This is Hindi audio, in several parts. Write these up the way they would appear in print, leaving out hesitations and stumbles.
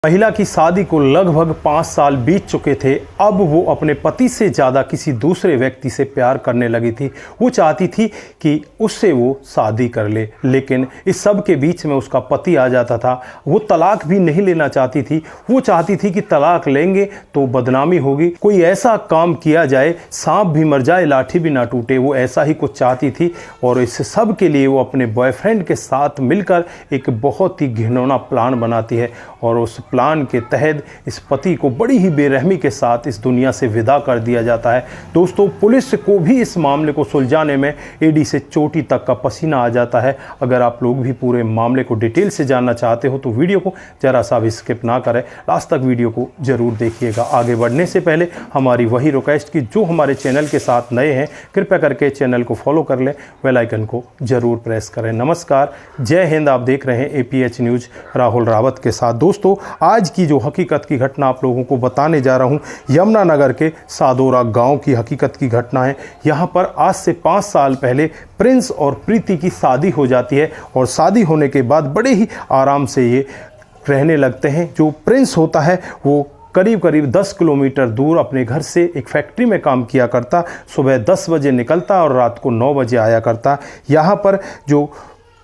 महिला की शादी को लगभग 5 साल बीत चुके थे। अब वो अपने पति से ज़्यादा किसी दूसरे व्यक्ति से प्यार करने लगी थी। वो चाहती थी कि उससे वो शादी कर ले, लेकिन इस सब के बीच में उसका पति आ जाता था। वो तलाक भी नहीं लेना चाहती थी। वो चाहती थी कि तलाक लेंगे तो बदनामी होगी, कोई ऐसा काम किया जाए, सांप भी मर जाए लाठी भी ना टूटे, वो ऐसा ही कुछ चाहती थी। और इस सब के लिए वो अपने बॉयफ्रेंड के साथ मिलकर एक बहुत ही घिनौना प्लान बनाती है और उस प्लान के तहत इस पति को बड़ी ही बेरहमी के साथ इस दुनिया से विदा कर दिया जाता है। दोस्तों, पुलिस को भी इस मामले को सुलझाने में एड़ी से चोटी तक का पसीना आ जाता है। अगर आप लोग भी पूरे मामले को डिटेल से जानना चाहते हो तो वीडियो को जरा सा भी स्किप ना करें, लास्ट तक वीडियो को जरूर देखिएगा। आगे बढ़ने से पहले हमारी वही रिक्वेस्ट की जो हमारे चैनल के साथ नए हैं, कृपया करके चैनल को फॉलो कर लें, बेल आइकन को जरूर प्रेस करें। नमस्कार, जय हिंद। आप देख रहे हैं APH न्यूज़ राहुल रावत के साथ। दोस्तों, आज की जो हकीकत की घटना आप लोगों को बताने जा रहा हूं, यमुनानगर के सादोरा गांव की हकीकत की घटना है। यहां पर आज से 5 साल पहले प्रिंस और प्रीति की शादी हो जाती है और शादी होने के बाद बड़े ही आराम से ये रहने लगते हैं। जो प्रिंस होता है वो करीब करीब 10 किलोमीटर दूर अपने घर से एक फैक्ट्री में काम किया करता। सुबह 10 बजे निकलता और रात को 9 बजे आया करता। यहाँ पर जो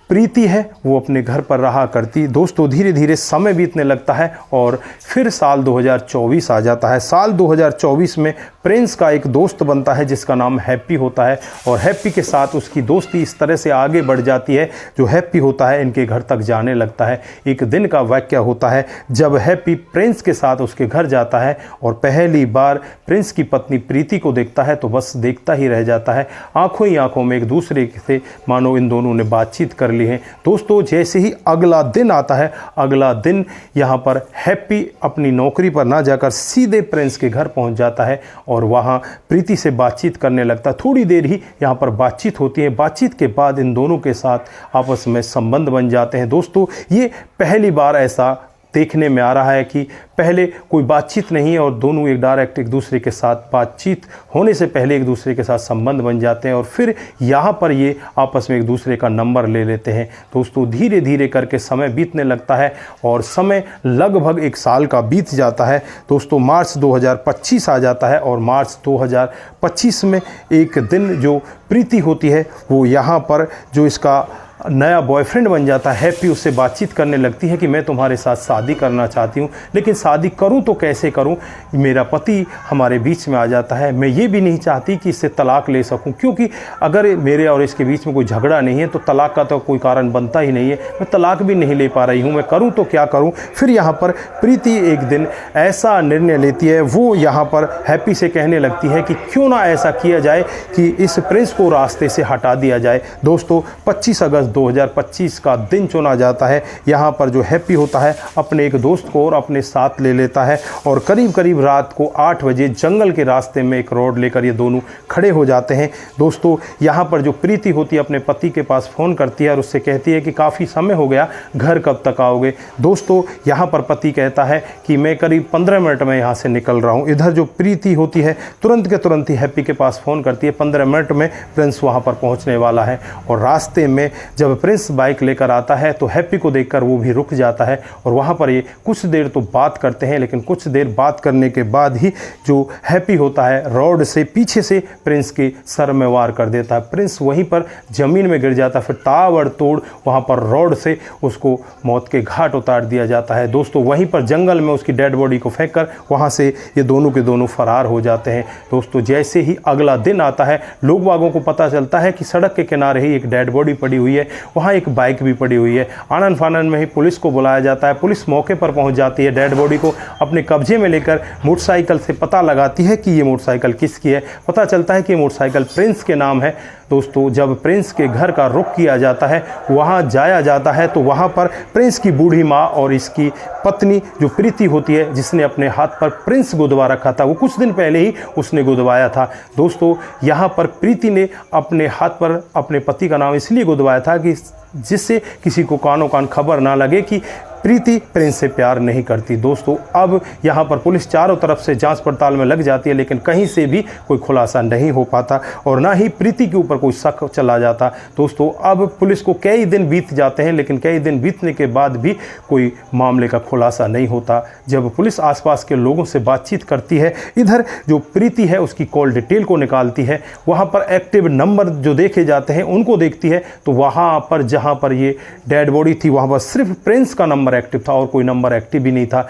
प्रीति है वो अपने घर पर रहा करती। दोस्तों, धीरे धीरे समय बीतने लगता है और फिर साल 2024 आ जाता है। साल 2024 में प्रिंस का एक दोस्त बनता है जिसका नाम हैप्पी होता है और हैप्पी के साथ उसकी दोस्ती इस तरह से आगे बढ़ जाती है। जो हैप्पी होता है इनके घर तक जाने लगता है। एक दिन का वाकया होता है जब हैप्पी प्रिंस के साथ उसके घर जाता है और पहली बार प्रिंस की पत्नी प्रीति को देखता है तो बस देखता ही रह जाता है। आंखों ही आंखों में एक दूसरे से मानो इन दोनों ने बातचीत कर ली है। दोस्तों, जैसे ही अगला दिन आता है, अगला दिन यहाँ पर हैप्पी अपनी नौकरी पर ना जाकर सीधे प्रिंस के घर पहुँच जाता है और वहाँ प्रीति से बातचीत करने लगता है। थोड़ी देर ही यहाँ पर बातचीत होती है। बातचीत के बाद इन दोनों के साथ आपस में संबंध बन जाते हैं। दोस्तों, ये पहली बार ऐसा देखने में आ रहा है कि पहले कोई बातचीत नहीं है और दोनों एक दूसरे के साथ बातचीत होने से पहले एक दूसरे के साथ संबंध बन जाते हैं और फिर यहाँ पर ये आपस में एक दूसरे का नंबर ले लेते हैं। दोस्तों, धीरे धीरे करके समय बीतने लगता है और समय लगभग 1 साल का बीत जाता है। दोस्तों, मार्च 2025 आ जाता है और मार्च 2025 में एक दिन जो प्रीति होती है वो यहाँ पर जो इसका नया बॉयफ्रेंड बन जाता है हैप्पी, उससे बातचीत करने लगती है कि मैं तुम्हारे साथ शादी करना चाहती हूँ, लेकिन शादी करूँ तो कैसे करूँ, मेरा पति हमारे बीच में आ जाता है। मैं ये भी नहीं चाहती कि इससे तलाक ले सकूँ, क्योंकि अगर मेरे और इसके बीच में कोई झगड़ा नहीं है तो तलाक का तो कोई कारण बनता ही नहीं है। मैं तलाक भी नहीं ले पा रही हूँ, मैं करूँ तो क्या करूँ। फिर यहाँ पर प्रीति एक दिन ऐसा निर्णय लेती है, वो यहाँ पर हैप्पी से कहने लगती है कि क्यों ना ऐसा किया जाए कि इस प्रिंस को रास्ते से हटा दिया जाए। दोस्तों, 25 अगस्त 2025 का दिन चुना जाता है। यहाँ पर जो हैप्पी होता है अपने एक दोस्त को और अपने साथ ले लेता है और करीब करीब रात को 8 बजे जंगल के रास्ते में एक रोड लेकर ये दोनों खड़े हो जाते हैं। दोस्तों, यहाँ पर जो प्रीति होती है अपने पति के पास फ़ोन करती है और उससे कहती है कि काफ़ी समय हो गया, घर कब तक आओगे। दोस्तों, यहाँ पर पति कहता है कि मैं करीब 15 मिनट में यहाँ से निकल रहा हूँ। इधर जो प्रीति होती है तुरंत के तुरंत ही हैप्पी के पास फ़ोन करती है, 15 मिनट में प्रिंस वहाँ पर पहुँचने वाला है। और रास्ते में जब प्रिंस बाइक लेकर आता है तो हैप्पी को देखकर वो भी रुक जाता है और वहाँ पर ये कुछ देर तो बात करते हैं, लेकिन कुछ देर बात करने के बाद ही जो हैप्पी होता है रॉड से पीछे से प्रिंस के सर में वार कर देता है। प्रिंस वहीं पर ज़मीन में गिर जाता है। फिर ताबड़तोड़ वहाँ पर रॉड से उसको मौत के घाट उतार दिया जाता है। दोस्तों, वहीं पर जंगल में उसकी डेड बॉडी को फेंक कर वहाँ से ये दोनों के दोनों फरार हो जाते हैं। दोस्तों, जैसे ही अगला दिन आता है, लोग बागों को पता चलता है कि सड़क के किनारे ही एक डेड बॉडी पड़ी हुई है, वहाँ एक बाइक भी पड़ी हुई है। आनन फानन में ही पुलिस को बुलाया जाता है। पुलिस मौके पर पहुंच जाती है, डेड बॉडी को अपने कब्जे में लेकर मोटरसाइकिल से पता लगाती है कि ये मोटरसाइकिल किसकी है। पता चलता है कि ये मोटरसाइकिल प्रिंस के नाम है। दोस्तों, जब प्रिंस के घर का रुख किया जाता है, वहाँ जाया जाता है तो वहाँ पर प्रिंस की बूढ़ी माँ और इसकी पत्नी जो प्रीति होती है, जिसने अपने हाथ पर प्रिंस गुदवा रखा था, वो कुछ दिन पहले ही उसने गुदवाया था। दोस्तों, यहाँ पर प्रीति ने अपने हाथ पर अपने पति का नाम इसलिए गुदवाया था कि जिससे किसी को कानो कान खबर ना लगे कि प्रीति प्रिंस से प्यार नहीं करती। दोस्तों अब यहाँ पर पुलिस चारों तरफ से जांच पड़ताल में लग जाती है, लेकिन कहीं से भी कोई खुलासा नहीं हो पाता और ना ही प्रीति के ऊपर कोई शक चला जाता। दोस्तों अब पुलिस को कई दिन बीत जाते हैं, लेकिन कई दिन बीतने के बाद भी कोई मामले का खुलासा नहीं होता। जब पुलिस आसपास के लोगों से बातचीत करती है, इधर जो प्रीति है उसकी कॉल डिटेल को निकालती है, वहाँ पर एक्टिव नंबर जो देखे जाते हैं उनको देखती है, तो वहाँ पर जहाँ पर ये डेड बॉडी थी वहाँ पर सिर्फ प्रिंस का नंबर एक्टिव था और कोई नंबर एक्टिव भी नहीं था।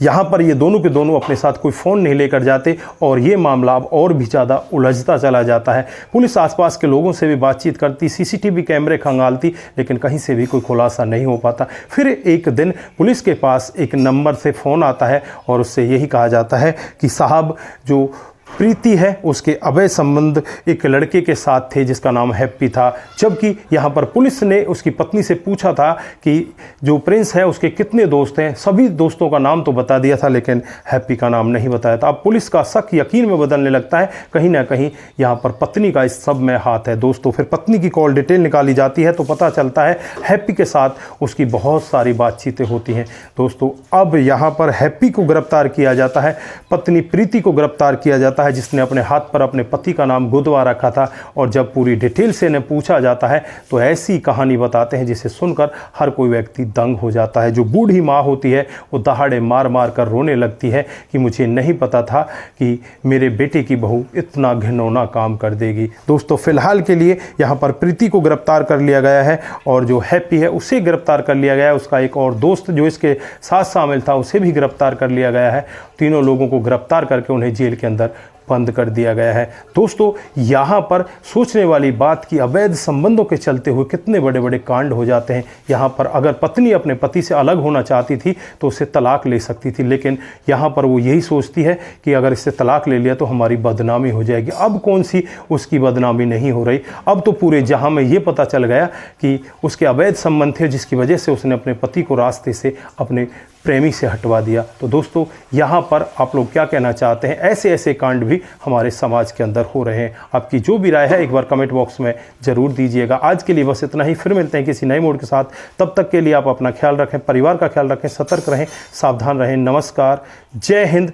यहाँ पर ये दोनों के दोनों अपने साथ कोई फ़ोन नहीं लेकर जाते और ये मामला अब और भी ज़्यादा उलझता चला जाता है। पुलिस आसपास के लोगों से भी बातचीत करती, सीसीटीवी कैमरे खंगालती, लेकिन कहीं से भी कोई खुलासा नहीं हो पाता। फिर एक दिन पुलिस के पास एक नंबर से फ़ोन आता है और उससे यही कहा जाता है कि साहब जो प्रीति है उसके अवैध संबंध एक लड़के के साथ थे जिसका नाम हैप्पी था। जबकि यहाँ पर पुलिस ने उसकी पत्नी से पूछा था कि जो प्रिंस है उसके कितने दोस्त हैं, सभी दोस्तों का नाम तो बता दिया था लेकिन हैप्पी का नाम नहीं बताया था। अब पुलिस का शक यकीन में बदलने लगता है, कहीं ना कहीं यहाँ पर पत्नी का इस सब में हाथ है। दोस्तों फिर पत्नी की कॉल डिटेल निकाली जाती है तो पता चलता है हैप्पी के साथ उसकी बहुत सारी बातचीतें होती हैं। दोस्तों अब यहाँ पर हैप्पी को गिरफ्तार किया जाता है, पत्नी प्रीति को गिरफ्तार किया जाता है जिसने अपने हाथ पर अपने पति का नाम गुदवा रखा था। और जब पूरी डिटेल से इन्हें पूछा जाता है तो ऐसी कहानी बताते हैं जिसे सुनकर हर कोई व्यक्ति दंग हो जाता है। जो बूढ़ी माँ होती है वो दहाड़े मार मार कर रोने लगती है कि मुझे नहीं पता था कि मेरे बेटे की बहू इतना घिनौना काम कर देगी। दोस्तों फिलहाल के लिए यहाँ पर प्रीति को गिरफ्तार कर लिया गया है और जो हैप्पी है उसे गिरफ्तार कर लिया गया है। उसका एक और दोस्त जो इसके साथ शामिल था उसे भी गिरफ्तार कर लिया गया है। तीनों लोगों को गिरफ्तार करके उन्हें जेल के अंदर बंद कर दिया गया है। दोस्तों यहाँ पर सोचने वाली बात कि अवैध संबंधों के चलते हुए कितने बड़े बड़े कांड हो जाते हैं। यहाँ पर अगर पत्नी अपने पति से अलग होना चाहती थी तो उसे तलाक ले सकती थी, लेकिन यहाँ पर वो यही सोचती है कि अगर इससे तलाक ले लिया तो हमारी बदनामी हो जाएगी। अब कौन सी उसकी बदनामी नहीं हो रही, अब तो पूरे जहाँ में ये पता चल गया कि उसके अवैध संबंध थे जिसकी वजह से उसने अपने पति को रास्ते से अपने प्रेमी से हटवा दिया। तो दोस्तों यहाँ पर आप लोग क्या कहना चाहते हैं? ऐसे ऐसे कांड भी हमारे समाज के अंदर हो रहे हैं। आपकी जो भी राय है एक बार कमेंट बॉक्स में ज़रूर दीजिएगा। आज के लिए बस इतना ही, फिर मिलते हैं किसी नए मोड के साथ। तब तक के लिए आप अपना ख्याल रखें, परिवार का ख्याल रखें, सतर्क रहें, सावधान रहें। नमस्कार, जय हिंद,